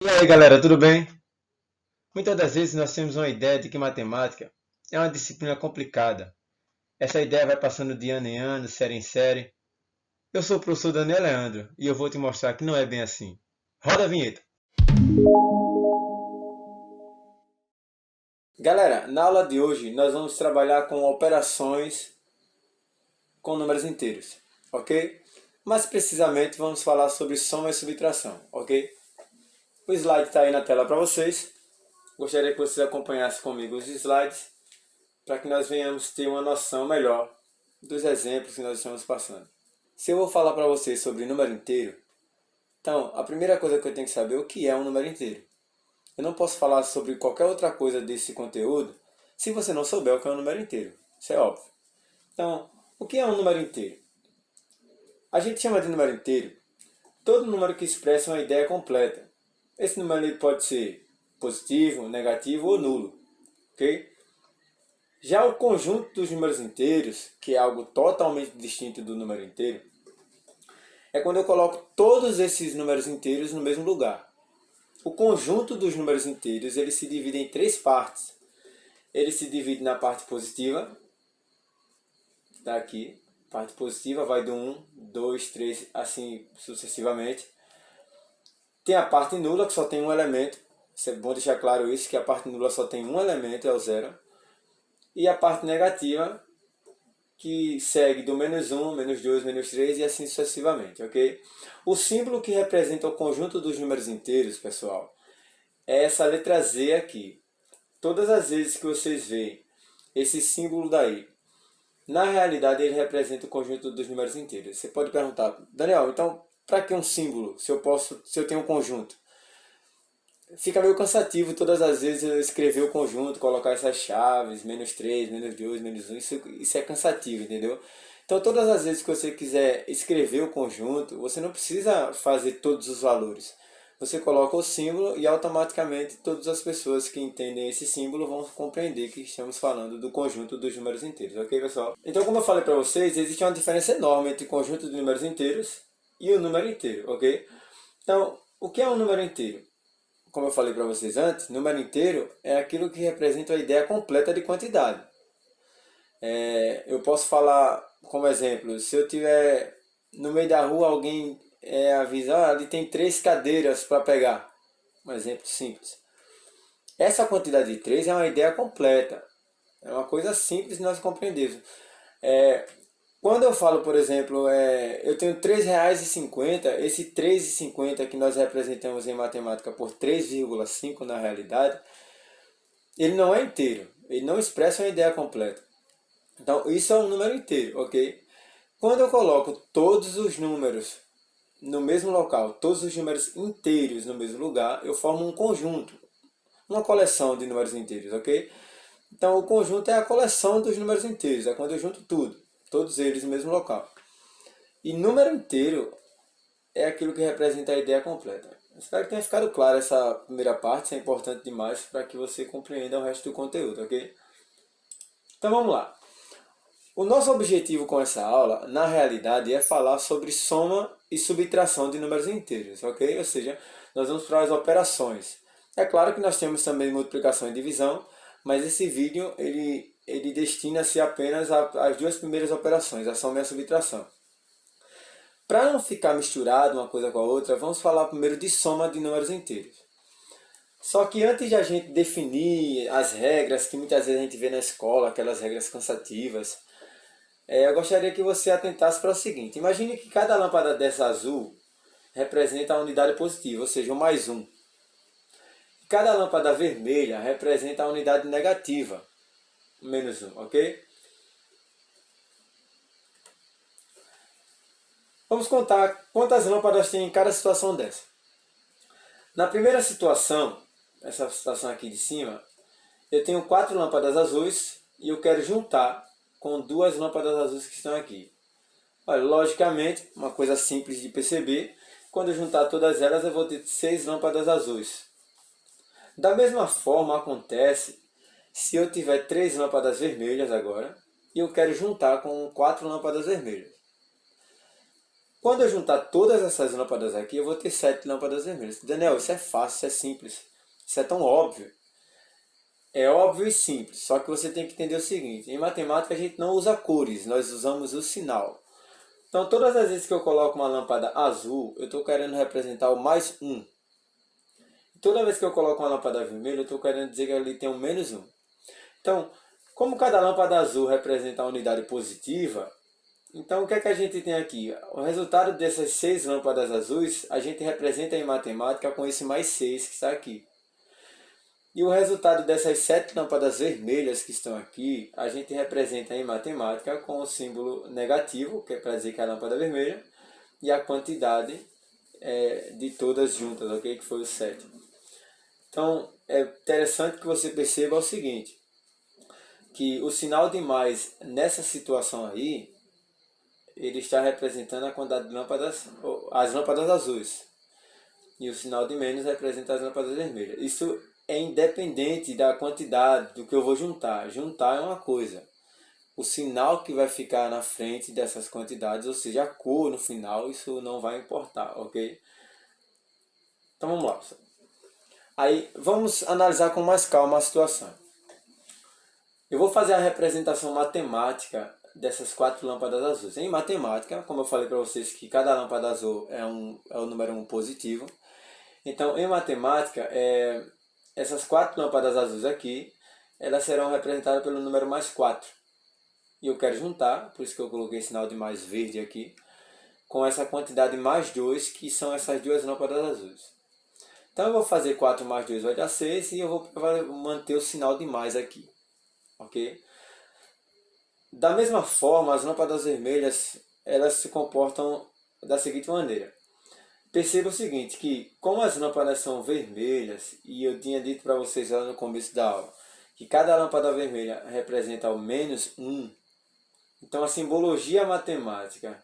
E aí, galera, tudo bem? Muitas das vezes nós temos uma ideia de que matemática é uma disciplina complicada. Essa ideia vai passando de ano em ano, série em série. Eu sou o professor Daniel Leandro e eu vou te mostrar que não é bem assim. Roda a vinheta! Galera, na aula de hoje nós vamos trabalhar com operações com números inteiros, ok? Mais precisamente vamos falar sobre soma e subtração, ok? O slide está aí na tela para vocês. Gostaria que vocês acompanhassem comigo os slides para que nós venhamos ter uma noção melhor dos exemplos que nós estamos passando. Se eu vou falar para vocês sobre número inteiro, então a primeira coisa que eu tenho que saber é o que é um número inteiro. Eu não posso falar sobre qualquer outra coisa desse conteúdo se você não souber o que é um número inteiro. Isso é óbvio. Então, o que é um número inteiro? A gente chama de número inteiro todo número que expressa uma ideia completa. Esse número ele pode ser positivo, negativo ou nulo. Ok? Já o conjunto dos números inteiros, que é algo totalmente distinto do número inteiro, é quando eu coloco todos esses números inteiros no mesmo lugar. O conjunto dos números inteiros ele se divide em três partes. Ele se divide na parte positiva, está aqui, parte positiva vai do 1, 2, 3, assim sucessivamente. Tem a parte nula, que só tem um elemento. É bom deixar claro isso, que a parte nula só tem um elemento, é o zero. E a parte negativa, que segue do menos 1, menos 2, menos 3 e assim sucessivamente, ok? O símbolo que representa o conjunto dos números inteiros, pessoal, é essa letra Z aqui. Todas as vezes que vocês veem esse símbolo daí, na realidade ele representa o conjunto dos números inteiros. Você pode perguntar, Daniel, então para que um símbolo se eu tenho um conjunto? Fica meio cansativo todas as vezes eu escrever o conjunto, colocar essas chaves, menos 3, menos 2, menos 1, isso é cansativo, entendeu? Então todas as vezes que você quiser escrever o conjunto, você não precisa fazer todos os valores. Você coloca o símbolo e automaticamente todas as pessoas que entendem esse símbolo vão compreender que estamos falando do conjunto dos números inteiros, ok pessoal? Então como eu falei para vocês, existe uma diferença enorme entre o conjunto de números inteiros e o número inteiro, ok? Então, o que é um número inteiro? Como eu falei para vocês antes, número inteiro é aquilo que representa a ideia completa de quantidade. Eu posso falar como exemplo, se eu tiver no meio da rua alguém avisar, ali tem 3 cadeiras para pegar. Um exemplo simples. Essa quantidade de 3 é uma ideia completa. É uma coisa simples de nós compreendermos. É, Quando eu falo, por exemplo, eu tenho R$ 3,50, esse 3,50 que nós representamos em matemática por 3,5 na realidade, ele não é inteiro, ele não expressa uma ideia completa. Então, isso é um número inteiro, ok? Quando eu coloco todos os números no mesmo local, todos os números inteiros no mesmo lugar, eu formo um conjunto, uma coleção de números inteiros, ok? Então, o conjunto é a coleção dos números inteiros, é quando eu junto tudo, todos eles no mesmo local. E número inteiro é aquilo que representa a ideia completa. Espero que tenha ficado claro essa primeira parte, isso é importante demais para que você compreenda o resto do conteúdo, ok? Então vamos lá. O nosso objetivo com essa aula, na realidade, é falar sobre soma e subtração de números inteiros, ok? Ou seja, nós vamos para as operações. É claro que nós temos também multiplicação e divisão, mas esse vídeo ele destina-se apenas às duas primeiras operações, a soma e a subtração. Para não ficar misturado uma coisa com a outra, vamos falar primeiro de soma de números inteiros. Só que antes de a gente definir as regras que muitas vezes a gente vê na escola, aquelas regras cansativas, eu gostaria que você atentasse para o seguinte. Imagine que cada lâmpada dessa azul representa a unidade positiva, ou seja, o mais um. Cada lâmpada vermelha representa a unidade negativa, menos um, ok? Vamos contar quantas lâmpadas tem em cada situação dessa. Na primeira situação, essa situação aqui de cima, eu tenho 4 lâmpadas azuis e eu quero juntar com 2 lâmpadas azuis que estão aqui. Olha, logicamente, uma coisa simples de perceber, quando eu juntar todas elas eu vou ter 6 lâmpadas azuis. Da mesma forma acontece se eu tiver 3 lâmpadas vermelhas agora e eu quero juntar com 4 lâmpadas vermelhas. Quando eu juntar todas essas lâmpadas aqui, eu vou ter 7 lâmpadas vermelhas. Daniel, isso é fácil, isso é simples. Isso é tão óbvio. É óbvio e simples, só que você tem que entender o seguinte. Em matemática a gente não usa cores, nós usamos o sinal. Então todas as vezes que eu coloco uma lâmpada azul, eu estou querendo representar o mais 1. Toda vez que eu coloco uma lâmpada vermelha, eu estou querendo dizer que ali tem um menos 1. Então, como cada lâmpada azul representa a unidade positiva, então o que é que a gente tem aqui? O resultado dessas 6 lâmpadas azuis, a gente representa em matemática com esse mais 6 que está aqui. E o resultado dessas 7 lâmpadas vermelhas que estão aqui, a gente representa em matemática com o símbolo negativo, que é para dizer que é a lâmpada vermelha, e a quantidade de todas juntas, ok? Que foi o 7. Então, é interessante que você perceba o seguinte, que o sinal de mais nessa situação aí, ele está representando a quantidade de lâmpadas, as lâmpadas azuis. E o sinal de menos representa as lâmpadas vermelhas. Isso é independente da quantidade do que eu vou juntar. Juntar é uma coisa. O sinal que vai ficar na frente dessas quantidades, ou seja, a cor no final, isso não vai importar, ok? Então vamos lá. Aí vamos analisar com mais calma a situação. Eu vou fazer a representação matemática dessas 4 lâmpadas azuis. Em matemática, como eu falei para vocês que cada lâmpada azul é o número 1 positivo. Então, em matemática, essas 4 lâmpadas azuis aqui, elas serão representadas pelo número mais 4. E eu quero juntar, por isso que eu coloquei sinal de mais verde aqui, com essa quantidade mais 2, que são essas 2 lâmpadas azuis. Então eu vou fazer 4 mais 2 vai dar 6 e eu vou manter o sinal de mais aqui. Ok? Da mesma forma, as lâmpadas vermelhas, elas se comportam da seguinte maneira. Perceba o seguinte, que como as lâmpadas são vermelhas, e eu tinha dito para vocês lá no começo da aula, que cada lâmpada vermelha representa o menos 1, então a simbologia matemática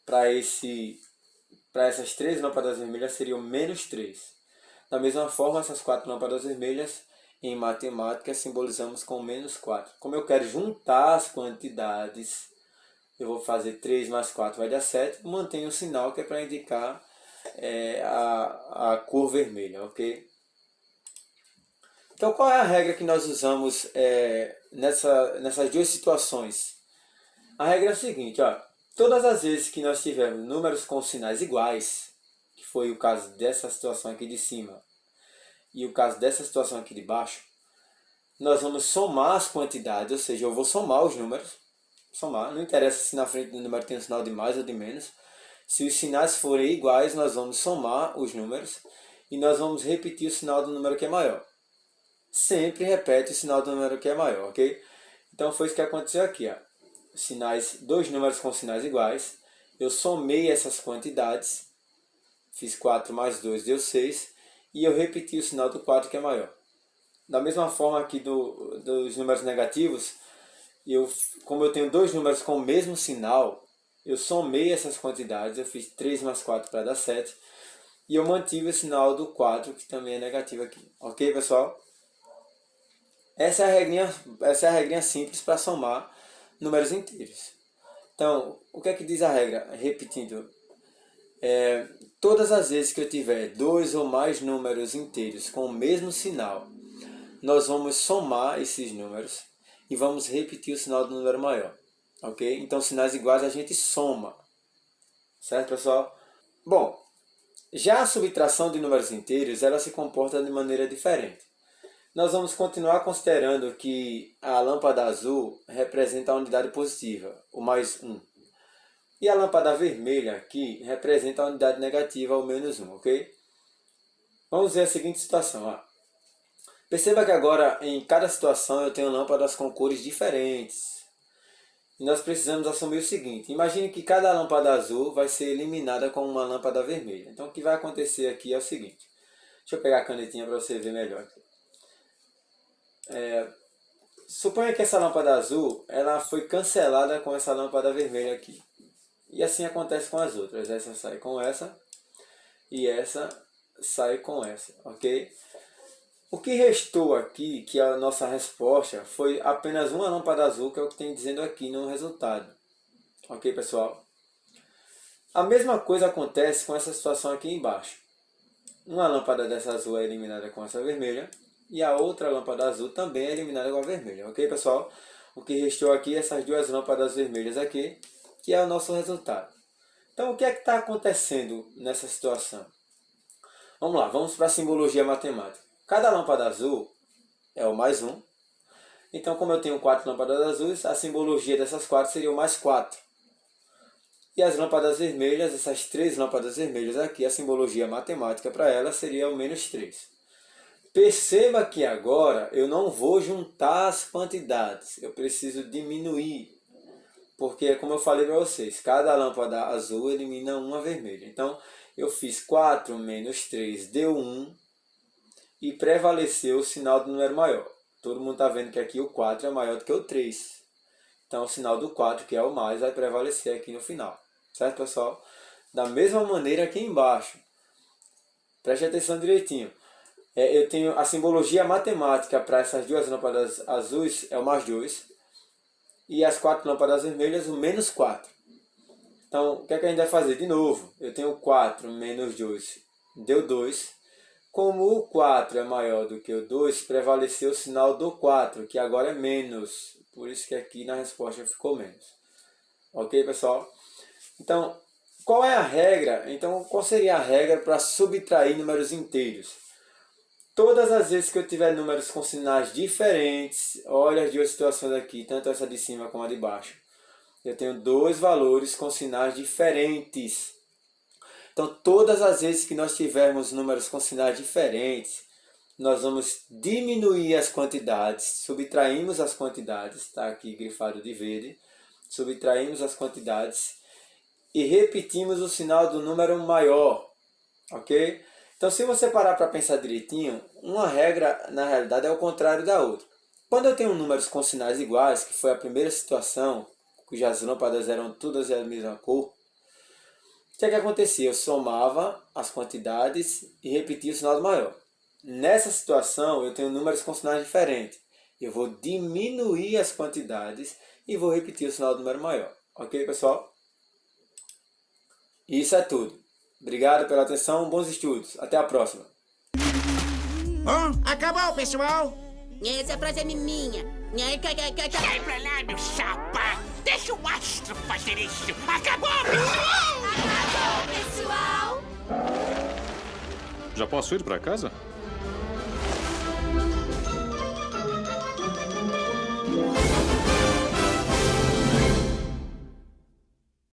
para essas 3 lâmpadas vermelhas seria o menos 3. Da mesma forma, essas 4 lâmpadas vermelhas, em matemática, simbolizamos com menos 4. Como eu quero juntar as quantidades, eu vou fazer 3 mais 4 vai dar 7. Mantenho o sinal que é para indicar a cor vermelha, ok? Então, qual é a regra que nós usamos nessas duas situações? A regra é a seguinte, ó, todas as vezes que nós tivermos números com sinais iguais, que foi o caso dessa situação aqui de cima e o caso dessa situação aqui de baixo, nós vamos somar as quantidades, ou seja, eu vou somar os números, somar, não interessa se na frente do número tem um sinal de mais ou de menos. Se os sinais forem iguais, nós vamos somar os números e nós vamos repetir o sinal do número que é maior. Sempre repete o sinal do número que é maior, ok? Então foi isso que aconteceu aqui, ó. Dois números com sinais iguais, eu somei essas quantidades, fiz 4 mais 2 deu 6, e eu repeti o sinal do 4 que é maior. Da mesma forma aqui dos números negativos, como eu tenho dois números com o mesmo sinal, eu somei essas quantidades, eu fiz 3 mais 4 para dar 7, e eu mantive o sinal do 4, que também é negativo aqui. Ok, pessoal? Essa é a regrinha simples para somar números inteiros. Então, o que é que diz a regra? Repetindo, todas as vezes que eu tiver 2 ou mais números inteiros com o mesmo sinal, nós vamos somar esses números e vamos repetir o sinal do número maior. Ok? Então, sinais iguais a gente soma. Certo, pessoal? Bom, já a subtração de números inteiros, ela se comporta de maneira diferente. Nós vamos continuar considerando que a lâmpada azul representa a unidade positiva, o mais 1. E a lâmpada vermelha aqui representa a unidade negativa, o menos 1, ok? Vamos ver a seguinte situação. Ó. Perceba que agora, em cada situação, eu tenho lâmpadas com cores diferentes. E nós precisamos assumir o seguinte. Imagine que cada lâmpada azul vai ser eliminada com uma lâmpada vermelha. Então, o que vai acontecer aqui é o seguinte. Deixa eu pegar a canetinha para você ver melhor. Suponha que essa lâmpada azul ela foi cancelada com essa lâmpada vermelha aqui. E assim acontece com as outras. Essa sai com essa e essa sai com essa, ok? O que restou aqui, que a nossa resposta, foi apenas uma lâmpada azul, que é o que tem dizendo aqui no resultado. Ok, pessoal? A mesma coisa acontece com essa situação aqui embaixo. Uma lâmpada dessa azul é eliminada com essa vermelha e a outra lâmpada azul também é eliminada com a vermelha, ok, pessoal? O que restou aqui é essas duas lâmpadas vermelhas aqui, que é o nosso resultado. Então, o que é que está acontecendo nessa situação? Vamos lá, vamos para a simbologia matemática. Cada lâmpada azul é o mais 1. Então, como eu tenho 4 lâmpadas azuis, a simbologia dessas 4 seria o mais 4. E as lâmpadas vermelhas, essas 3 lâmpadas vermelhas aqui, a simbologia matemática para elas seria o menos 3. Perceba que agora eu não vou juntar as quantidades, eu preciso diminuir. Porque, como eu falei para vocês, cada lâmpada azul elimina uma vermelha. Então, eu fiz 4 menos 3 deu 1 e prevaleceu o sinal do número maior. Todo mundo está vendo que aqui o 4 é maior do que o 3. Então, o sinal do 4, que é o mais, vai prevalecer aqui no final. Certo, pessoal? Da mesma maneira aqui embaixo. Preste atenção direitinho. Eu tenho a simbologia matemática para essas duas lâmpadas azuis é o mais 2. E as 4 lâmpadas vermelhas, o menos 4. Então, o que é que a gente vai fazer? De novo, eu tenho 4 menos 2, deu 2. Como o 4 é maior do que o 2, prevaleceu o sinal do 4, que agora é menos. Por isso que aqui na resposta ficou menos. Ok, pessoal? Então, qual é a regra? Então, qual seria a regra para subtrair números inteiros? Todas as vezes que eu tiver números com sinais diferentes, olha as duas situações aqui, tanto essa de cima como a de baixo. Eu tenho dois valores com sinais diferentes. Então, todas as vezes que nós tivermos números com sinais diferentes, nós vamos diminuir as quantidades, subtraímos as quantidades, está aqui grifado de verde, subtraímos as quantidades e repetimos o sinal do número maior, ok? Então, se você parar para pensar direitinho, uma regra, na realidade, é o contrário da outra. Quando eu tenho números com sinais iguais, que foi a primeira situação, cujas lâmpadas eram todas da mesma cor, o que é que acontecia? Eu somava as quantidades e repetia o sinal do maior. Nessa situação, eu tenho números com sinais diferentes. Eu vou diminuir as quantidades e vou repetir o sinal do número maior. Ok, pessoal? Isso é tudo. Obrigado pela atenção, bons estudos. Até a próxima. Acabou, pessoal! Essa frase é minha. Sai pra lá, meu chapa! Deixa o astro fazer isso! Acabou, pessoal! Acabou, pessoal! Já posso ir para casa?